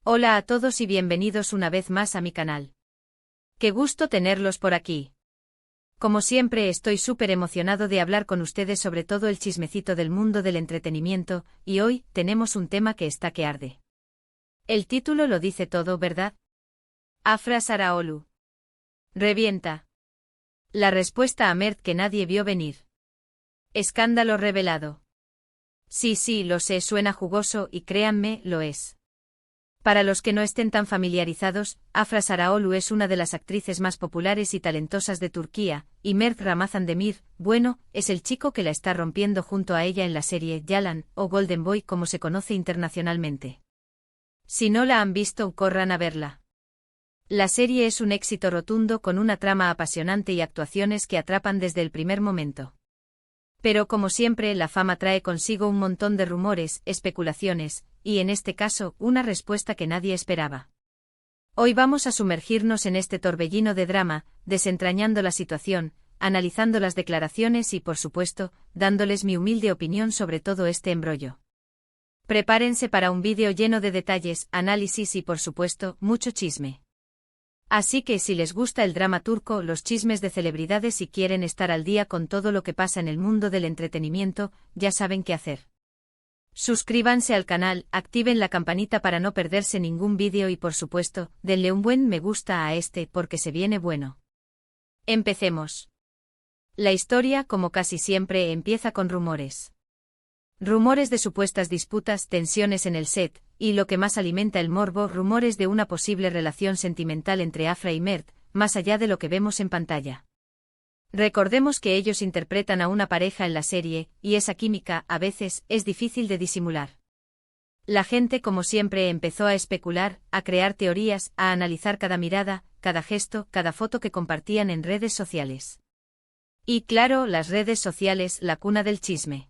Hola a todos y bienvenidos una vez más a mi canal. Qué gusto tenerlos por aquí. Como siempre estoy súper emocionado de hablar con ustedes sobre todo el chismecito del mundo del entretenimiento, y hoy tenemos un tema que está que arde. El título lo dice todo, ¿verdad? Afra Saraholu. Revienta. La respuesta a Mert que nadie vio venir. Escándalo revelado. Sí, lo sé, suena jugoso y créanme, lo es. Para los que no estén tan familiarizados, Afra Saraholu es una de las actrices más populares y talentosas de Turquía, y Mert Ramazan Demir, bueno, es el chico que la está rompiendo junto a ella en la serie Yalan, o Golden Boy como se conoce internacionalmente. Si no la han visto, corran a verla. La serie es un éxito rotundo con una trama apasionante y actuaciones que atrapan desde el primer momento. Pero como siempre, la fama trae consigo un montón de rumores, especulaciones, y en este caso, una respuesta que nadie esperaba. Hoy vamos a sumergirnos en este torbellino de drama, desentrañando la situación, analizando las declaraciones y, por supuesto, dándoles mi humilde opinión sobre todo este embrollo. Prepárense para un vídeo lleno de detalles, análisis y, por supuesto, mucho chisme. Así que si les gusta el drama turco, los chismes de celebridades y quieren estar al día con todo lo que pasa en el mundo del entretenimiento, ya saben qué hacer. Suscríbanse al canal, activen la campanita para no perderse ningún vídeo y por supuesto, denle un buen me gusta a este porque se viene bueno. Empecemos. La historia, como casi siempre, empieza con rumores. Rumores de supuestas disputas, tensiones en el set, y lo que más alimenta el morbo, rumores de una posible relación sentimental entre Afra y Mert, más allá de lo que vemos en pantalla. Recordemos que ellos interpretan a una pareja en la serie, y esa química, a veces, es difícil de disimular. La gente, como siempre, empezó a especular, a crear teorías, a analizar cada mirada, cada gesto, cada foto que compartían en redes sociales. Y claro, las redes sociales, la cuna del chisme.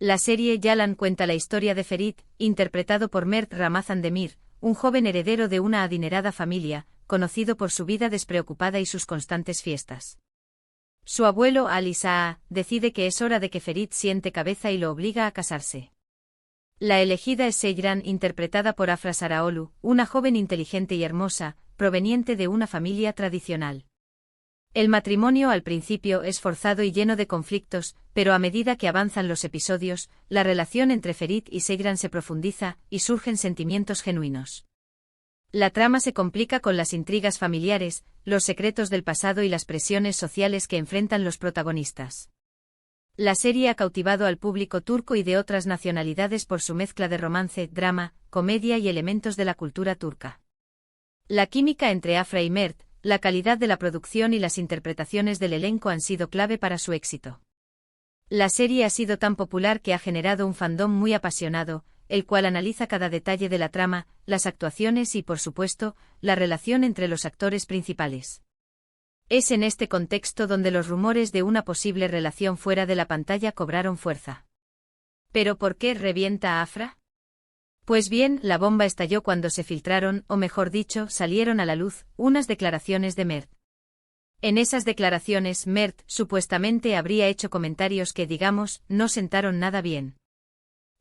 La serie Yalan cuenta la historia de Ferit, interpretado por Mert Ramazan Demir, un joven heredero de una adinerada familia, conocido por su vida despreocupada y sus constantes fiestas. Su abuelo Ali Sa'a decide que es hora de que Ferit siente cabeza y lo obliga a casarse. La elegida es Seyran, interpretada por Afra Saraholu, una joven inteligente y hermosa, proveniente de una familia tradicional. El matrimonio al principio es forzado y lleno de conflictos, pero a medida que avanzan los episodios, la relación entre Ferit y Seyran se profundiza, y surgen sentimientos genuinos. La trama se complica con las intrigas familiares, los secretos del pasado y las presiones sociales que enfrentan los protagonistas. La serie ha cautivado al público turco y de otras nacionalidades por su mezcla de romance, drama, comedia y elementos de la cultura turca. La química entre Afra y Mert, la calidad de la producción y las interpretaciones del elenco han sido clave para su éxito. La serie ha sido tan popular que ha generado un fandom muy apasionado, el cual analiza cada detalle de la trama, las actuaciones y, por supuesto, la relación entre los actores principales. Es en este contexto donde los rumores de una posible relación fuera de la pantalla cobraron fuerza. ¿Pero por qué revienta Afra? Pues bien, la bomba estalló cuando se filtraron, o mejor dicho, salieron a la luz, unas declaraciones de Mert. En esas declaraciones, Mert, supuestamente habría hecho comentarios que, digamos, no sentaron nada bien.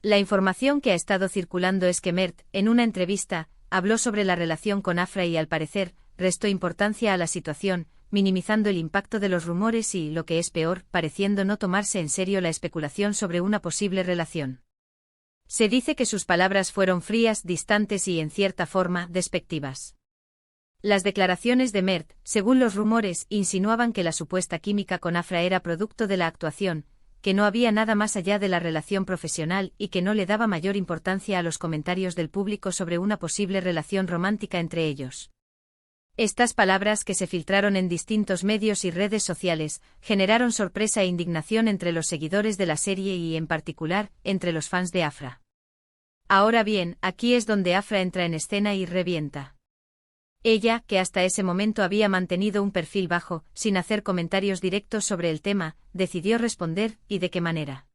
La información que ha estado circulando es que Mert, en una entrevista, habló sobre la relación con Afra y al parecer, restó importancia a la situación, minimizando el impacto de los rumores y, lo que es peor, pareciendo no tomarse en serio la especulación sobre una posible relación. Se dice que sus palabras fueron frías, distantes y, en cierta forma, despectivas. Las declaraciones de Mert, según los rumores, insinuaban que la supuesta química con Afra era producto de la actuación, que no había nada más allá de la relación profesional y que no le daba mayor importancia a los comentarios del público sobre una posible relación romántica entre ellos. Estas palabras, que se filtraron en distintos medios y redes sociales, generaron sorpresa e indignación entre los seguidores de la serie y, en particular, entre los fans de Afra. Ahora bien, aquí es donde Afra entra en escena y revienta. Ella, que hasta ese momento había mantenido un perfil bajo, sin hacer comentarios directos sobre el tema, decidió responder, ¿y de qué manera?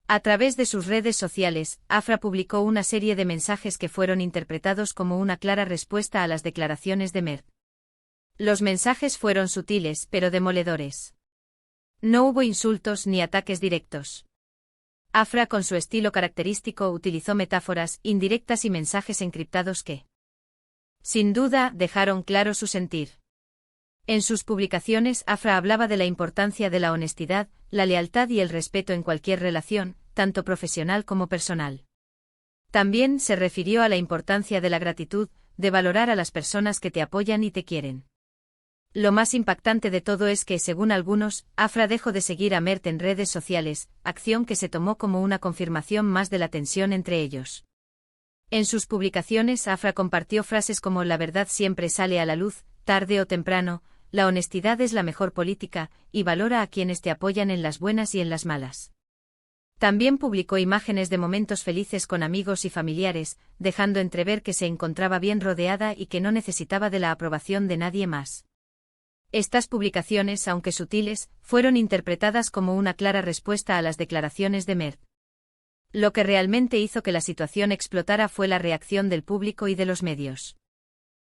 A través de sus redes sociales, Afra publicó una serie de mensajes que fueron interpretados como una clara respuesta a las declaraciones de Mert. Los mensajes fueron sutiles pero demoledores. No hubo insultos ni ataques directos. Afra, con su estilo característico, utilizó metáforas, indirectas y mensajes encriptados que, sin duda, dejaron claro su sentir. En sus publicaciones, Afra hablaba de la importancia de la honestidad, la lealtad y el respeto en cualquier relación, tanto profesional como personal. También se refirió a la importancia de la gratitud, de valorar a las personas que te apoyan y te quieren. Lo más impactante de todo es que, según algunos, Afra dejó de seguir a Mert en redes sociales, acción que se tomó como una confirmación más de la tensión entre ellos. En sus publicaciones, Afra compartió frases como "la verdad siempre sale a la luz, tarde o temprano", "la honestidad es la mejor política", y "valora a quienes te apoyan en las buenas y en las malas". También publicó imágenes de momentos felices con amigos y familiares, dejando entrever que se encontraba bien rodeada y que no necesitaba de la aprobación de nadie más. Estas publicaciones, aunque sutiles, fueron interpretadas como una clara respuesta a las declaraciones de Mert. Lo que realmente hizo que la situación explotara fue la reacción del público y de los medios.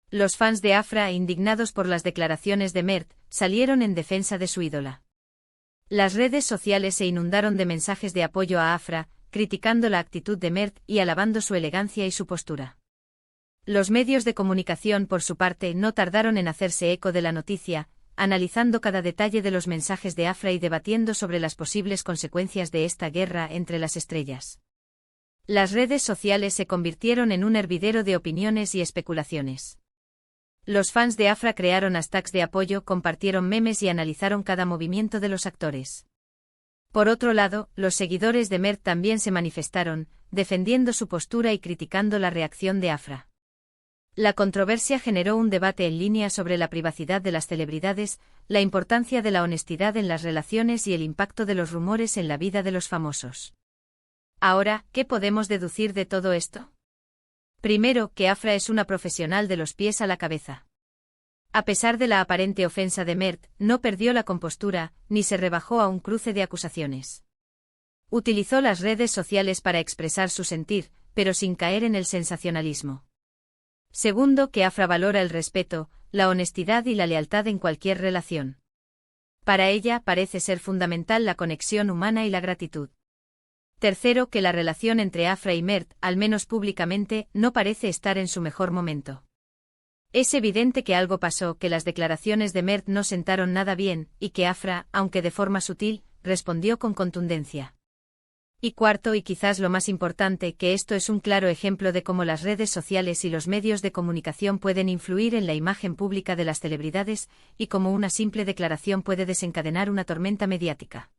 Los fans de Afra, indignados por las declaraciones de Mert, salieron en defensa de su ídola. Las redes sociales se inundaron de mensajes de apoyo a Afra, criticando la actitud de Mert y alabando su elegancia y su postura. Los medios de comunicación, por su parte, no tardaron en hacerse eco de la noticia, analizando cada detalle de los mensajes de Afra y debatiendo sobre las posibles consecuencias de esta guerra entre las estrellas. Las redes sociales se convirtieron en un hervidero de opiniones y especulaciones. Los fans de Afra crearon hashtags de apoyo, compartieron memes y analizaron cada movimiento de los actores. Por otro lado, los seguidores de Mert también se manifestaron, defendiendo su postura y criticando la reacción de Afra. La controversia generó un debate en línea sobre la privacidad de las celebridades, la importancia de la honestidad en las relaciones y el impacto de los rumores en la vida de los famosos. Ahora, ¿qué podemos deducir de todo esto? Primero, que Afra es una profesional de los pies a la cabeza. A pesar de la aparente ofensa de Mert, no perdió la compostura, ni se rebajó a un cruce de acusaciones. Utilizó las redes sociales para expresar su sentir, pero sin caer en el sensacionalismo. Segundo, que Afra valora el respeto, la honestidad y la lealtad en cualquier relación. Para ella parece ser fundamental la conexión humana y la gratitud. Tercero, que la relación entre Afra y Mert, al menos públicamente, no parece estar en su mejor momento. Es evidente que algo pasó, que las declaraciones de Mert no sentaron nada bien, y que Afra, aunque de forma sutil, respondió con contundencia. Y cuarto, y quizás lo más importante, que esto es un claro ejemplo de cómo las redes sociales y los medios de comunicación pueden influir en la imagen pública de las celebridades, y cómo una simple declaración puede desencadenar una tormenta mediática.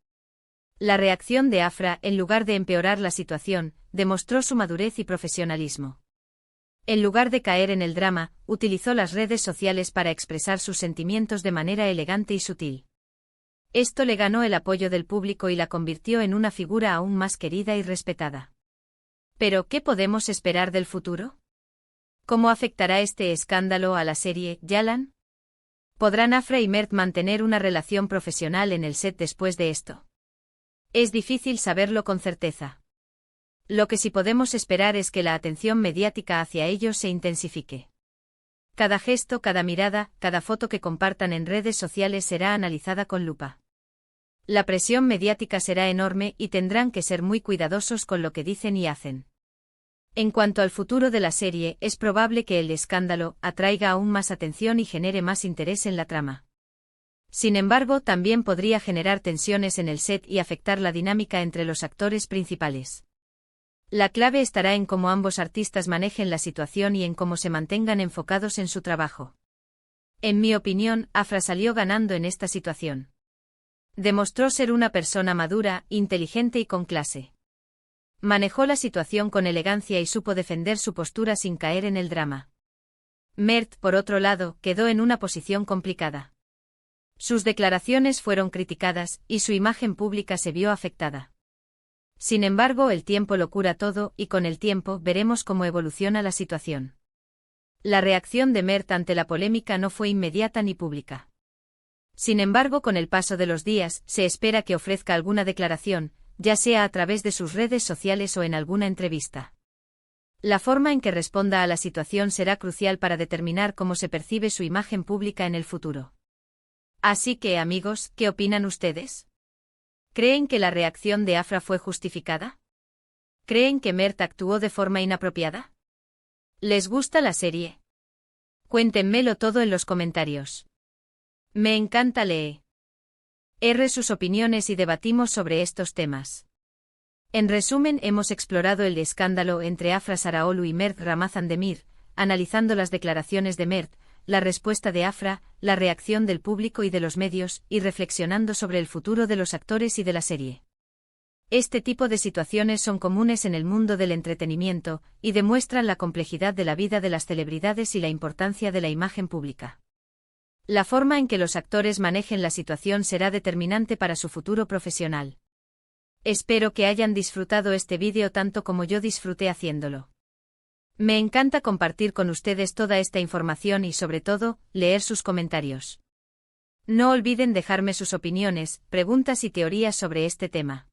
La reacción de Afra, en lugar de empeorar la situación, demostró su madurez y profesionalismo. En lugar de caer en el drama, utilizó las redes sociales para expresar sus sentimientos de manera elegante y sutil. Esto le ganó el apoyo del público y la convirtió en una figura aún más querida y respetada. Pero, ¿qué podemos esperar del futuro? ¿Cómo afectará este escándalo a la serie Yalan? ¿Podrán Afra y Mert mantener una relación profesional en el set después de esto? Es difícil saberlo con certeza. Lo que sí podemos esperar es que la atención mediática hacia ellos se intensifique. Cada gesto, cada mirada, cada foto que compartan en redes sociales será analizada con lupa. La presión mediática será enorme y tendrán que ser muy cuidadosos con lo que dicen y hacen. En cuanto al futuro de la serie, es probable que el escándalo atraiga aún más atención y genere más interés en la trama. Sin embargo, también podría generar tensiones en el set y afectar la dinámica entre los actores principales. La clave estará en cómo ambos artistas manejen la situación y en cómo se mantengan enfocados en su trabajo. En mi opinión, Afra salió ganando en esta situación. Demostró ser una persona madura, inteligente y con clase. Manejó la situación con elegancia y supo defender su postura sin caer en el drama. Mert, por otro lado, quedó en una posición complicada. Sus declaraciones fueron criticadas, y su imagen pública se vio afectada. Sin embargo, el tiempo lo cura todo, y con el tiempo veremos cómo evoluciona la situación. La reacción de Mert ante la polémica no fue inmediata ni pública. Sin embargo, con el paso de los días, se espera que ofrezca alguna declaración, ya sea a través de sus redes sociales o en alguna entrevista. La forma en que responda a la situación será crucial para determinar cómo se percibe su imagen pública en el futuro. Así que, amigos, ¿qué opinan ustedes? ¿Creen que la reacción de Afra fue justificada? ¿Creen que Mert actuó de forma inapropiada? ¿Les gusta la serie? Cuéntenmelo todo en los comentarios. Me encanta leer sus opiniones y debatimos sobre estos temas. En resumen, hemos explorado el escándalo entre Afra Saraoglu y Mert Ramazan Demir, analizando las declaraciones de Mert, la respuesta de Afra, la reacción del público y de los medios, y reflexionando sobre el futuro de los actores y de la serie. Este tipo de situaciones son comunes en el mundo del entretenimiento, y demuestran la complejidad de la vida de las celebridades y la importancia de la imagen pública. La forma en que los actores manejen la situación será determinante para su futuro profesional. Espero que hayan disfrutado este vídeo tanto como yo disfruté haciéndolo. Me encanta compartir con ustedes toda esta información y sobre todo, leer sus comentarios. No olviden dejarme sus opiniones, preguntas y teorías sobre este tema.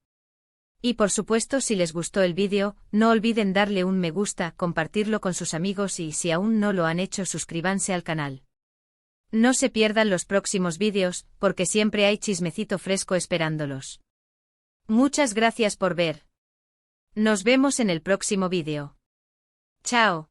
Y por supuesto, si les gustó el vídeo, no olviden darle un me gusta, compartirlo con sus amigos y si aún no lo han hecho, suscríbanse al canal. No se pierdan los próximos vídeos, porque siempre hay chismecito fresco esperándolos. Muchas gracias por ver. Nos vemos en el próximo vídeo. Chao.